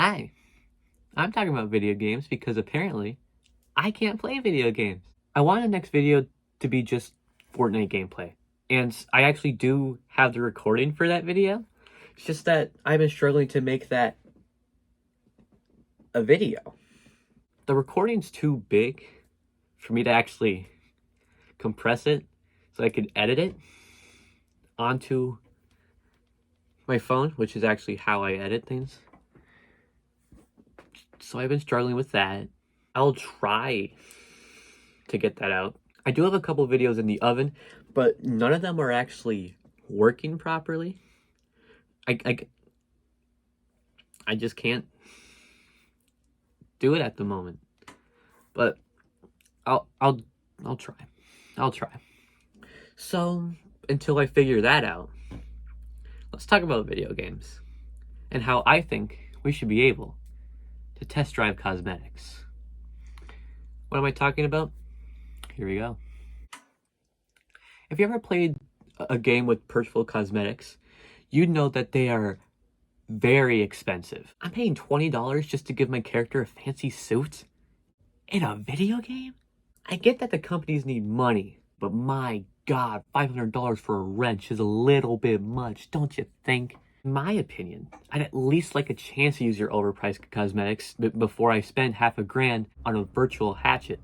Hi, I'm talking about video games because apparently I can't play video games. I want the next video to be just Fortnite gameplay. And I actually do have the recording for that video. It's just that I've been struggling to make that a video. The recording's too big for me to actually compress it so I could edit it onto my phone, which is actually how I edit things. So I've been struggling with that. I'll try to get that out. I do have a couple videos in the oven, but none of them are actually working properly. I just can't do it at the moment. But I'll try. I'll try. So until I figure that out, let's talk about video games and how I think we should be able to test drive cosmetics. What am I talking about? Here we go. If you ever played a game with purchasable cosmetics, you'd know that they are very expensive. I'm paying $20 just to give my character a fancy suit in a video game? I get that the companies need money, but my God, $500 for a wrench is a little bit much, don't you think? In my opinion, I'd at least like a chance to use your overpriced cosmetics before I spend half a grand on a virtual hatchet.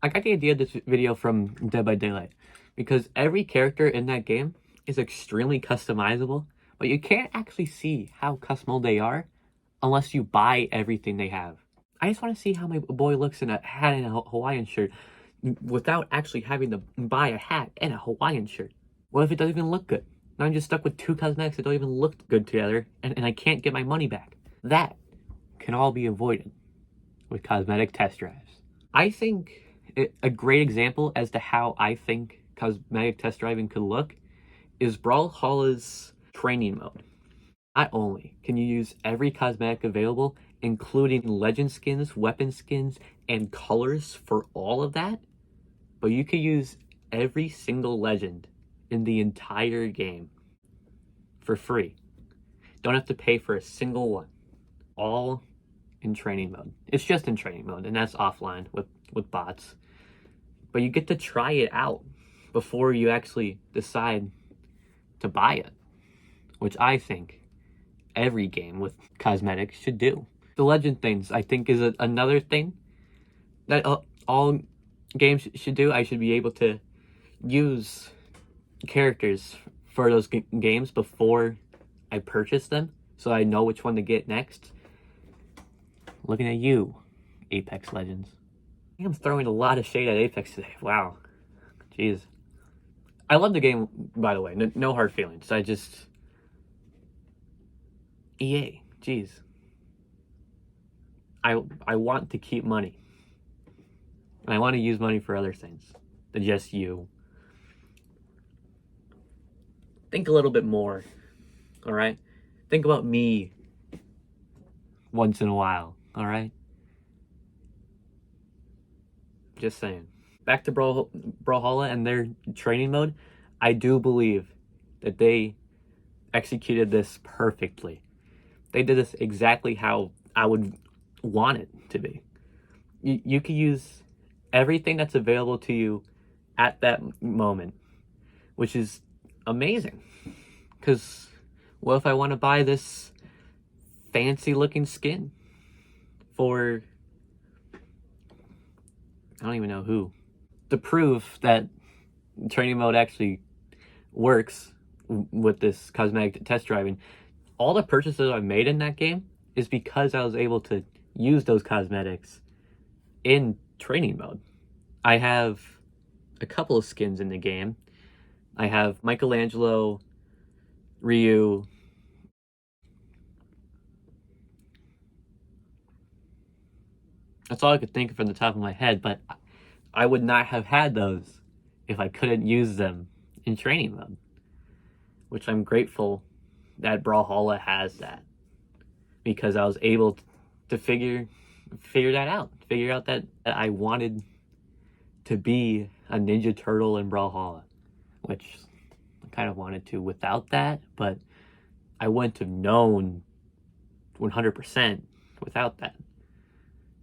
I got the idea of this video from Dead by Daylight because every character in that game is extremely customizable, but you can't actually see how customizable they are unless you buy everything they have. I just want to see how my boy looks in a hat and a Hawaiian shirt without actually having to buy a hat and a Hawaiian shirt. What if it doesn't even look good? Now I'm just stuck with two cosmetics that don't even look good together and I can't get my money back. That can all be avoided with cosmetic test drives. I think a great example as to how I think cosmetic test driving could look is Brawlhalla's training mode. Not only can you use every cosmetic available, including legend skins, weapon skins, and colors for all of that, but you can use every single legend in the entire game for free. Don't have to pay for a single one. All in training mode. It's just in training mode, and that's offline with bots. But you get to try it out before you actually decide to buy it, which I think every game with cosmetics should do. The legend things, I think, is another thing that all games should do. I should be able to use characters for those games before I purchase them, so I know which one to get next. Looking at you, Apex Legends. I think I'm throwing a lot of shade at Apex today. Wow. Jeez. I love the game, by the way. No hard feelings. I just... EA. Jeez. I want to keep money. And I want to use money for other things than just you. Think a little bit more. Alright? Think about me once in a while. Alright? Just saying. Back to Brawlhalla and their training mode. I do believe that they executed this perfectly. They did this exactly how I would want it to be. You can use everything that's available to you at that moment, which is amazing. Because what if I want to buy this fancy looking skin for... I don't even know who. To prove that training mode actually works with this cosmetic test driving, all the purchases I made in that game is because I was able to use those cosmetics in training mode. I have a couple of skins in the game. I have Michelangelo, Ryu, that's all I could think of from the top of my head, but I would not have had those if I couldn't use them in training mode, which I'm grateful that Brawlhalla has that, because I was able to figure that out. Figure out that I wanted to be a Ninja Turtle in Brawlhalla, which I kind of wanted to without that, but I wouldn't have known 100% without that.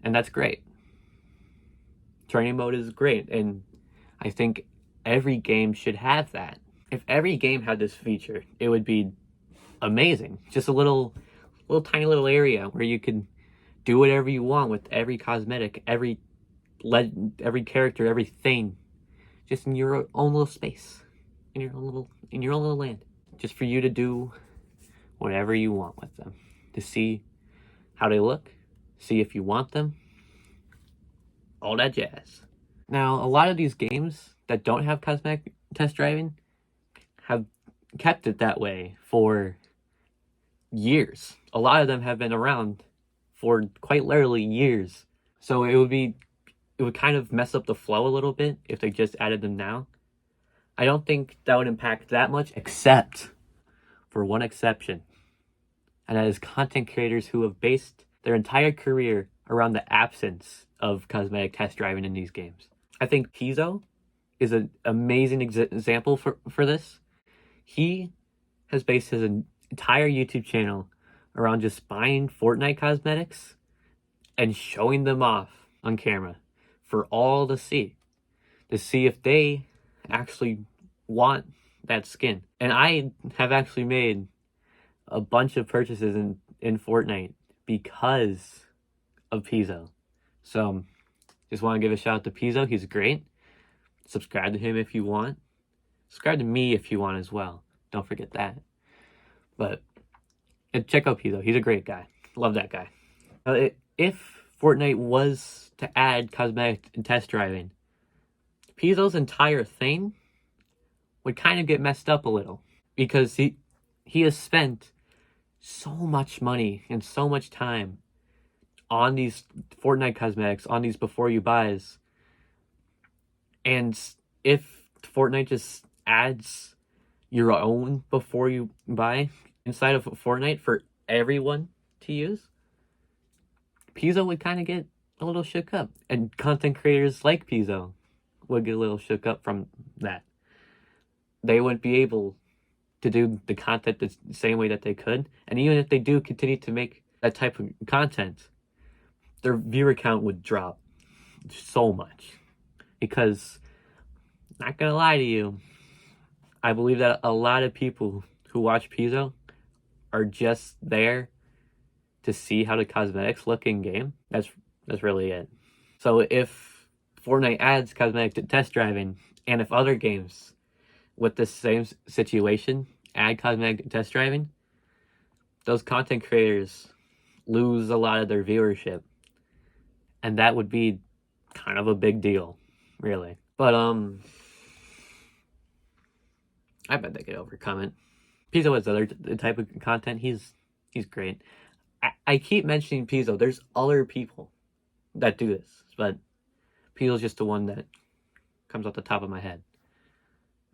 And that's great. Training mode is great, and I think every game should have that. If every game had this feature, it would be amazing. Just a little tiny little area where you could do whatever you want with every cosmetic, every character, everything, just in your own little space, in your own little land, just for you to do whatever you want with them, to see how they look, see if you want them, all that jazz. Now, a lot of these games that don't have cosmetic test driving have kept it that way for years. A lot of them have been around for quite literally years. So it would kind of mess up the flow a little bit if they just added them now. I don't think that would impact that much, except for one exception. And that is content creators who have based their entire career around the absence of cosmetic test driving in these games. I think Pizzo is an amazing example for this. He has based his entire YouTube channel around just buying Fortnite cosmetics and showing them off on camera for all to see if they actually want that skin. And I have actually made a bunch of purchases in Fortnite because of Pizzo. So just want to give a shout out to Pizzo. He's great. Subscribe to him if you want. Subscribe to me if you want as well. Don't forget that. But check out Pizzo. He's a great guy. Love that guy. If Fortnite was to add cosmetic and test driving, Pizzo's entire thing would kind of get messed up a little, because he has spent so much money and so much time on these Fortnite cosmetics, on these before you buys. And if Fortnite just adds your own before you buy inside of Fortnite for everyone to use, Pizzo would kind of get a little shook up. And content creators like Pizzo would get a little shook up from that. They wouldn't be able to do the content the same way that they could. And even if they do continue to make that type of content, their viewer count would drop so much. Because, not gonna lie to you, I believe that a lot of people who watch Pizzo are just there to see how the cosmetics look in game. That's really it. So if Fortnite adds cosmetic test driving, and if other games with the same situation add cosmetic test driving, those content creators lose a lot of their viewership. And that would be kind of a big deal, really. But I bet they could overcome it. Pizzo has other type of content. He's great. I keep mentioning Pizzo. There's other people that do this, but Pizzo's just the one that comes off the top of my head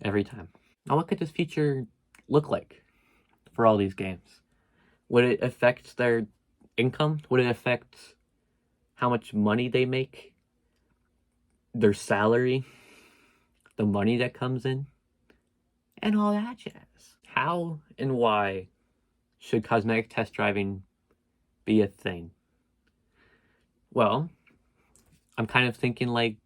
every time. Now, what could this feature look like for all these games? Would it affect their income? Would it affect how much money they make? Their salary? The money that comes in? And all that jazz. How and why should cosmetic test driving be a thing? Well, I'm kind of thinking like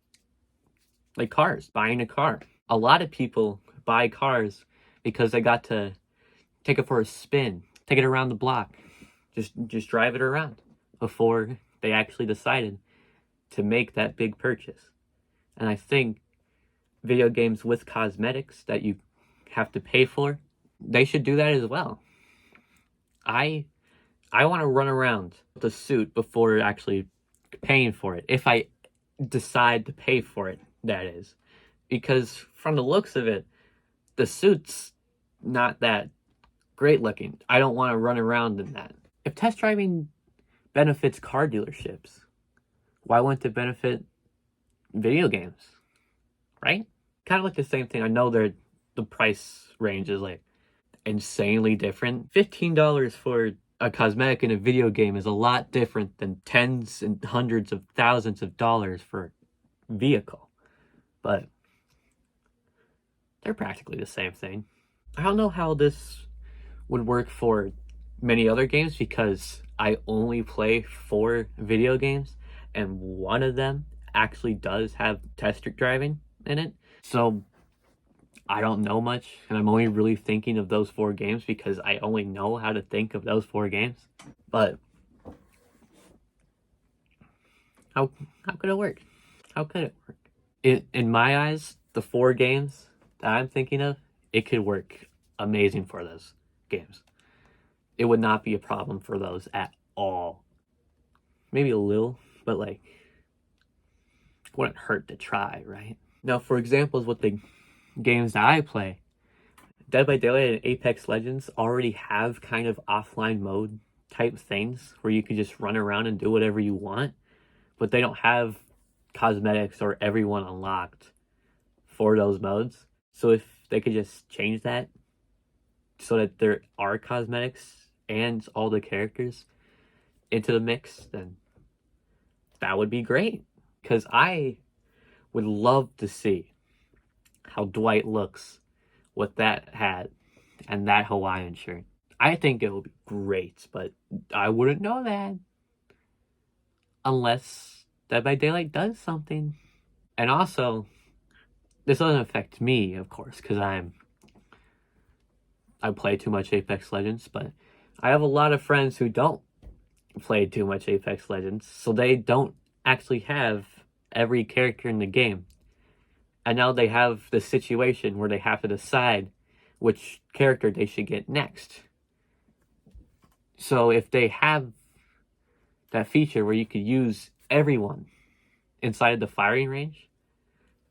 cars, buying a car. A lot of people buy cars because they got to take it for a spin, take it around the block, just drive it around before they actually decided to make that big purchase. And I think video games with cosmetics that you have to pay for, they should do that as well. I want to run around with a suit before actually paying for it, if I decide to pay for it, that is. Because from the looks of it, the suit's not that great looking. I don't want to run around in that. If test driving benefits car dealerships, why wouldn't it benefit video games? Right? Kind of like the same thing. I know the price range is like insanely different. $15 for a cosmetic in a video game is a lot different than tens and hundreds of thousands of dollars for a vehicle. But they're practically the same thing. I don't know how this would work for many other games, because I only play 4 video games, and one of them actually does have test driving in it. So I don't know much, and I'm only really thinking of those 4 games because I only know how to think of those 4 games. But how could it work? How could it work? In my eyes, the 4 games that I'm thinking of, it could work amazing for those games. It would not be a problem for those at all. Maybe a little, but like, it wouldn't hurt to try, right? Now, for examples, with the games that I play, Dead by Daylight and Apex Legends already have kind of offline mode type things where you can just run around and do whatever you want, but they don't have cosmetics or everyone unlocked for those modes. So if they could just change that so that there are cosmetics and all the characters into the mix, then that would be great. Because I would love to see how Dwight looks with that hat and that Hawaiian shirt. I think it would be great, but I wouldn't know that unless Dead by Daylight does something. And also, this doesn't affect me, of course, because I play too much Apex Legends, but I have a lot of friends who don't play too much Apex Legends, so they don't actually have every character in the game. And now they have the situation where they have to decide which character they should get next. So if they have that feature where you could use everyone inside of the firing range,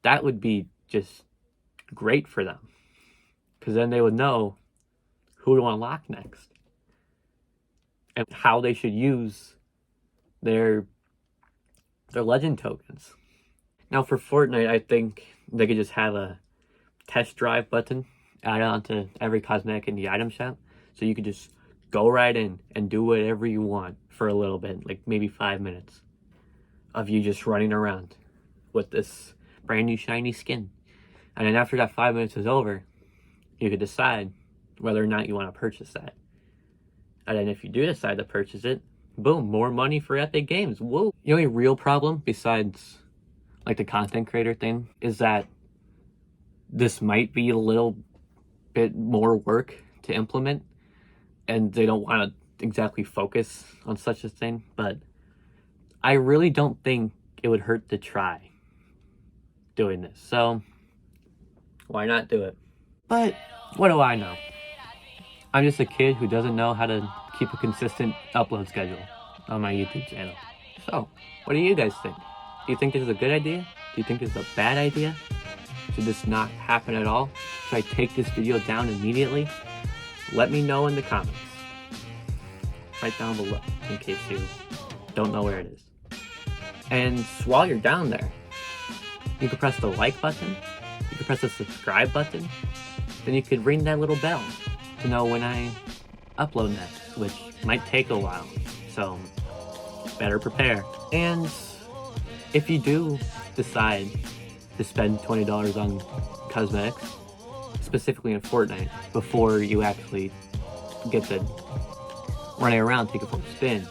that would be just great for them. Because then they would know who to unlock next and how they should use their legend tokens. Now for Fortnite, I think they could just have a test drive button added onto every cosmetic in the item shop, so you could just go right in and do whatever you want for a little bit, like maybe 5 minutes of you just running around with this brand new shiny skin. And then after that 5 minutes is over, you could decide whether or not you want to purchase that. And then if you do decide to purchase it, boom, more money for Epic Games. Whoa. The only real problem besides like the content creator thing is that this might be a little bit more work to implement, and they don't want to exactly focus on such a thing, but I really don't think it would hurt to try doing this. So why not do it? But what do I know? I'm just a kid who doesn't know how to keep a consistent upload schedule on my YouTube channel. So, what do you guys think? Do you think this is a good idea? Do you think this is a bad idea? Should this not happen at all? Should I take this video down immediately? Let me know in the comments. Right down below, in case you don't know where it is. And while you're down there, you can press the like button, you can press the subscribe button, then you could ring that little bell to know when I upload next, which might take a while, so better prepare. And if you do decide to spend $20 on cosmetics, specifically in Fortnite, before you actually get to running around, take a full spin,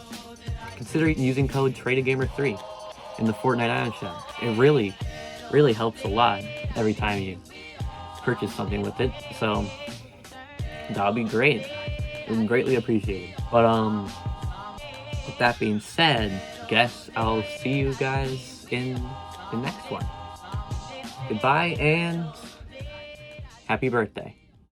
consider using code TradeAGamer3 in the Fortnite item shop. It really, really helps a lot every time you purchase something with it, so that would be great. It would be greatly appreciated. But with that being said, guess I'll see you guys in the next one. Goodbye and happy birthday.